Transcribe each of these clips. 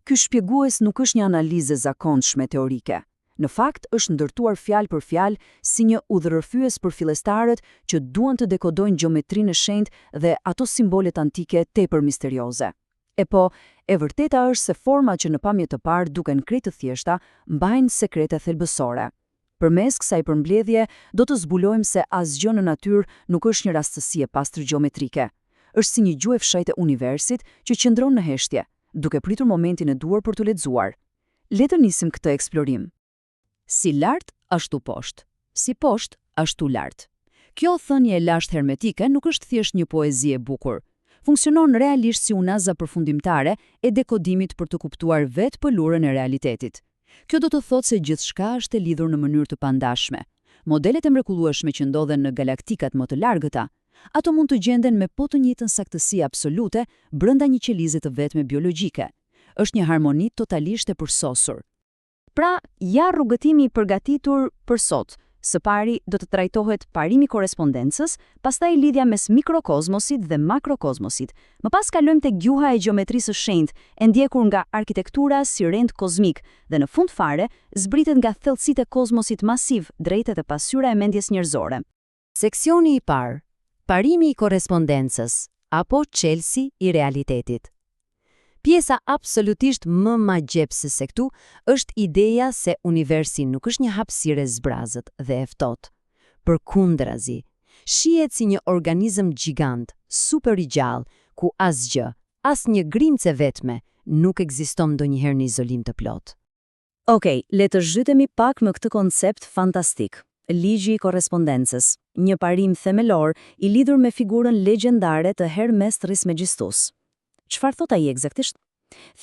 Ky shpjegues nuk është një analizë e zakonshme teorike. Në fakt, është ndërtuar fjalë për fjalë si një udhërrëfyes për fillestarët që duan të dekodojnë gjeometrinë e shenjtë dhe ato simbolet antike tepër misterioze. E vërteta është se format që në pamje të parë duken krejt të thjeshta, mbajnë sekrete thelbësore. Përmes kësaj përmbledhje, do të zbulojmë se asgjë në natyrë nuk është një rastësi e pastër gjeometrike. Është si një gjuhë e fshehtë e universit që qëndron në heshtje, duke pritur momentin e duhur për të lexuar. Le të nisim këtë eksplorim. Si lart, ashtu poshtë. Si poshtë, ashtu lart. Kjo thënie e lashtë hermetike nuk është thjesht një poezi e bukur. Funksionon realisht si unaza përfundimtare e dekodimit për të kuptuar vetë pëlurën e realitetit. Kjo do të thotë se gjithçka është e lidhur në mënyrë të pandashme. Modelet e mrekullueshme që ndodhen në galaktikat më të largëta, ato mund të gjenden me po të njëjtën saktësi absolute brenda një qelize të vetme biologjike. Është një harmoni totalisht e përsosur. Pra, ja rrugëtimi i përgatitur për sot. Së pari do të trajtohet parimi korrespondencës, pastaj lidhja mes mikrokozmosit dhe makrokozmosit. Më pas kalojmë tek gjuha e gjeometrisë së shenjtë, e ndjekur nga arkitektura si rend kozmik, dhe në fund fare zbritet nga thellësitë e kozmosit masiv, drejtet e pasyra e mendjes njerëzore. Seksioni i parë. Parimi i korrespondencës apo çelësi i realitetit. Pjesa absolutisht më magjepse se këtu është ideja se universi nuk është një hapësirë zbrazët dhe e ftohtë. Përkundrazi, shihet si një organizëm gjigant, super i gjallë, ku asgjë, asnjë grimcë vetme nuk ekziston ndonjëherë në izolim të plotë. Okej, le të zhytemi pak më këtë koncept fantastik. Ligji i korrespondencës, një parim themelor i lidhur me figurën legjendare të Hermes Trismegistus. Çfarë thot ai eksaktisht?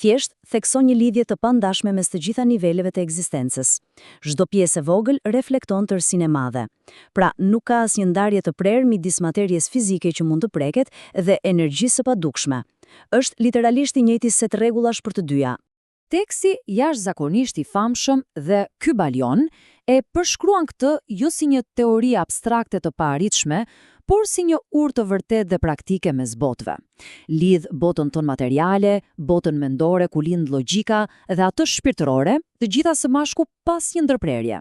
Thjesht thekson një lidhje të pandashme mes të gjitha niveleve të ekzistencës. Çdo pjesë e vogël reflekton tërësinë e madhe. Pra, nuk ka asnjë ndarje të prerë midis materjes fizike që mund të preket dhe energjisë së padukshme. Është literalisht i njëjti set rregullash për të dyja. Teksti jashtëzakonisht i famshëm dhe Kybalion e përshkruan këtë jo si një teori abstrakte të paarritshme, por si një urë të vërtet dhe praktike mes botëve. Lidh botën tonë materiale, botën mendore ku lind logjika dhe atë shpirtërore, të gjitha së bashku pas një ndërprerje.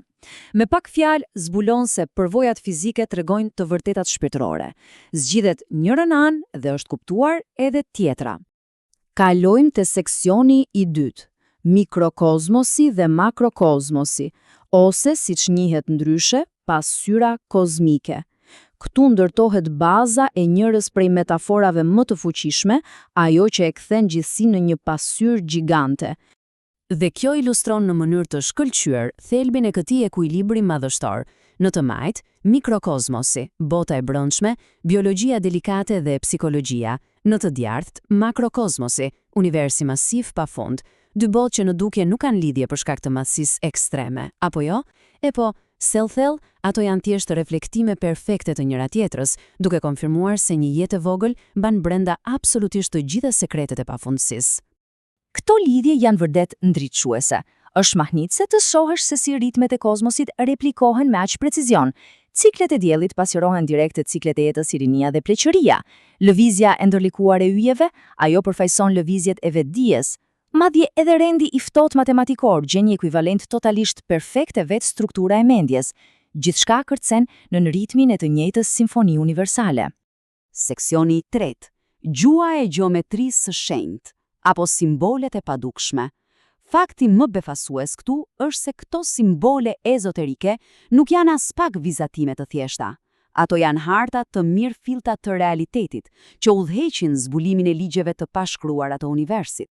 Me pak fjalë zbulon se përvojat fizike tregojnë të vërtetat shpirtërore. Zgjidhet njërën anë dhe është kuptuar edhe tjetra. Kalojmë te seksioni i dytë, mikrokozmosi dhe makrokozmosi, ose siç njihet ndryshe, pasyra kozmike. Këtu ndërtohet baza e njërës prej metaforave më të fuqishme, ajo që e kthen gjithësinë në një pasyrë gjigante. Dhe kjo ilustron në mënyrë të shkëlqyer thelbin e këtij ekuilibri madhështor. Në të majt, mikrokozmosi, bota e brendshme, biologjia delikate dhe psikologjia. Në të djathtë, makrokozmosi, universi masiv pafund, dy botë që në dukje nuk kanë lidhje për shkak të madhësisë ekstreme, apo jo? Po, thellë, ato janë thjesht reflektime perfekte të njëra tjetrës, duke konfirmuar se një jetë e vogël mban brenda absolutisht të gjitha sekretet e pafundësisë. Këto lidhje janë vërtet ndritëshuese. Është mahnitse të shohësh se si ritmet e kozmosit replikohen me aq precizion. Ciklet e diellit pasqyrohen direkt te ciklet e jetës si rinia dhe pleqëria. Lëvizja e ndërlikuar e yjeve, ajo përfaqëson lëvizjet e vetdijes. Madje edhe rendi i ftohtë matematikor gjen një ekuivalent totalisht perfekt e vetë struktura e mendjes. Gjithçka kërcen në ritmin e të njëjtës simfoni universale. Seksioni i tretë, gjuha e gjeometrisë së shenjtë, apo simbolet e padukshme. Fakti më befasues këtu është se këto simbole ezoterike nuk janë as pak vizatime të thjeshta. Ato janë harta të mirë fillta të realitetit, që udhëheqin zbulimin e ligjeve të pashkruara të universit.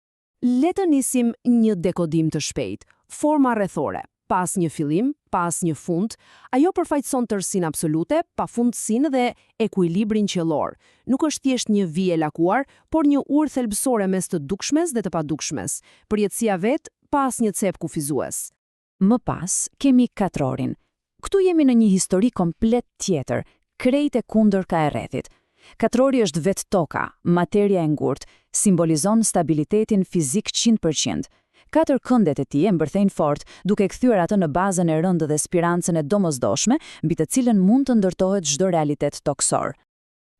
Le të nisim një dekodim të shpejtë. Forma rrethore, pas një fillim, pas një fund, ajo përfaqëson tërësinë absolute, pafundësinë dhe ekuilibrin qellor. Nuk është thjesht një vijë e lakuar, por një urë thelbësore mes të dukshmes dhe të padukshmes, përjetësia vet pas një cep kufizues. Më pas kemi katrorin. Këtu jemi në një histori komplet tjetër, krejt e kundër ka e rrethit. Katrori është vetë toka, materia e ngurtë, simbolizon stabilitetin fizik 100%. 4 këndet e tij e mbërthejnë fort, duke kthyer atë në bazën e rëndë dhe spirancën e domosdoshme, mbi të cilën mund të ndërtohet çdo realitet toksor.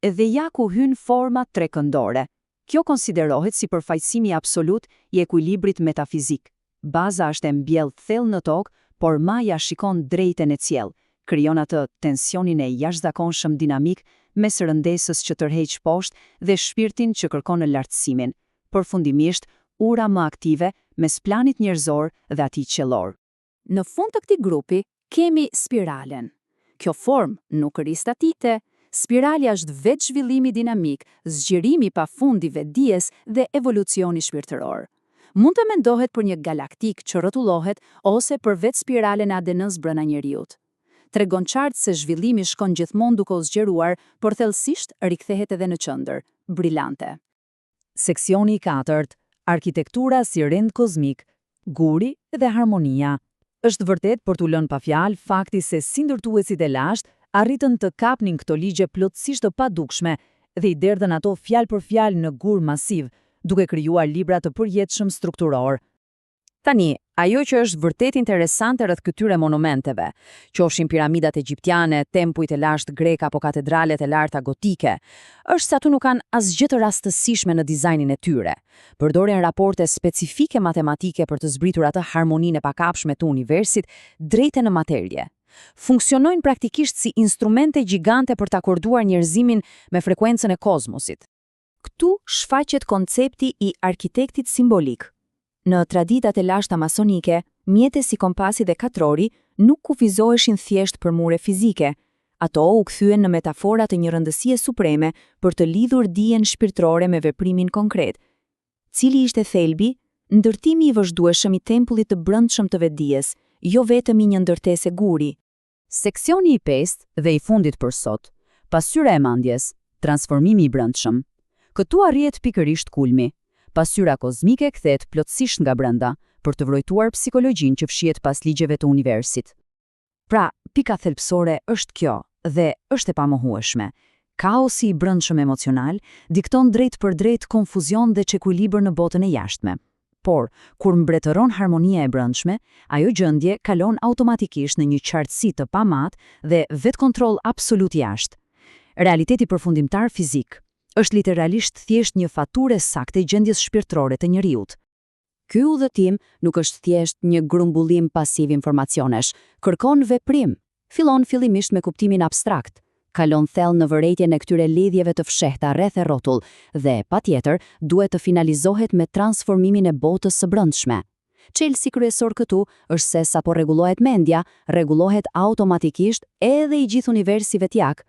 Edhe ja ku hyn forma trekëndore. Kjo konsiderohet si përfaqësimi absolut i ekuilibrit metafizik. Baza është e mbjellë thellë në tokë, por maja shikon drejten e qiell, krijon atë tensionin e jashtëzakonshëm dinamik mes rëndesës që tërheq poshtë dhe shpirtin që kërkon lartësimin. Përfundimisht, ura më aktive mes planit njerëzor dhe atij qiellor. Në fund të këtij grupi kemi spiralen. Kjo formë nuk ristatite. Spirali është vetë zhvillimi dinamik, zgjirimi pafund i vetdijes dhe evolucioni shpirtëror. Mund të mendohet për një galaktik që rrotullohet ose për vetë spiralen e ADN-s brenda njeriut. Tregon qartë se zhvillimi shkon gjithmonë duke u zgjeruar, por thellësisht rikthehet edhe në qendër. Brillante. Seksioni i 4, arkitektura si rend kozmik, guri dhe harmonia. Është vërtet për t'u lënë pa fjalë fakti se si ndërtuesit e lashtë arritën të kapnin këto ligje plotësisht të padukshme dhe i derdhën ato fjalë për fjalë në gur masiv, duke krijuar libra të përjetshëm strukturor. Tani, ajo që është vërtet interesante rreth këtyre monumenteve, qofshin piramidat egjiptiane, tempujt e lashtë grek apo katedralet e larta gotike, është se ato nuk kanë asgjë të rastësishme në dizajnin e tyre. Përdoren raporte specifike matematike për të zbritur atë harmoninë e pakapshme të universit drejtë në materje. Funksionojnë praktikisht si instrumente gjigante për të akorduar njerëzimin me frekuencën e kozmosit. Këtu shfaqet koncepti i arkitektit simbolik. Në traditat e lashta masonike, mjetet si kompasi dhe katrori nuk kufizoheshin thjesht për mure fizike. Ato u kthyen në metafora të një rëndësie supreme për të lidhur dijen shpirtërore me veprimin konkret. Cili ishte thelbi? Ndërtimi i vazhdueshëm i tempullit të brendshëm të vetdijes, jo vetëm i një ndërtese guri. Seksioni i 5 dhe i fundit për sot, pasyra e mendjes, transformimi i brendshëm. Këtu arrihet pikërisht kulmi. Pasyra kozmike kthehet plotësisht nga brenda për të vrojtuar psikologjinë që fshihet pas ligjeve të universit. Pra, pika thelbësore është kjo dhe është e pamohueshme. Kaosi i brendshëm emocional dikton drejt për drejt konfuzion dhe çekuilibër në botën e jashtme. Por, kur mbretëron harmonia e brendshme, ajo gjendje kalon automatikisht në një qartësi të pamat dhe vetë kontroll absolut jashtë. Realiteti përfundimtar fizik është literalisht thjesht një faturë saktë e gjendjes shpirtërore të njeriut. Ky udhëtim nuk është thjesht një grumbullim pasiv informacionesh, kërkon veprim. Fillon fillimisht me kuptimin abstrakt, kalon thellë në vërejtjen e këtyre lidhjeve të fshehta rreth e rrotull dhe, patjetër, duhet të finalizohet me transformimin e botës së brendshme. Çelësi kryesor këtu është se sapo rregullohet mendja, rregullohet automatikisht edhe i gjithë universi vetjak.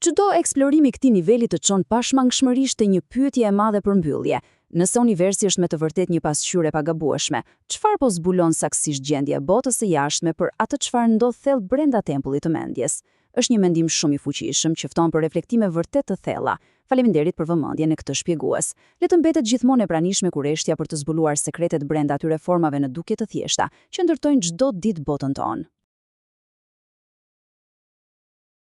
Çdo eksplorimi i këtij niveli të çon pashmangshmërisht te një pyetje e madhe për mbyllje. Nëse universi është me të vërtet një pasqyrë e pagabueshme, çfarë po zbulon saktësisht gjendja e botës së jashtme për atë çfarë ndodh thellë brenda tempullit të mendjes? Është një mendim shumë i fuqishëm që fton për reflektime vërtet të thella. Faleminderit për vëmendjen e këtë shpjegues. Le të mbetet gjithmonë e pranishme kurreshtja për të zbuluar sekretet brenda atyre formave në dukje të thjeshta që ndërtojnë çdo ditë botën tonë.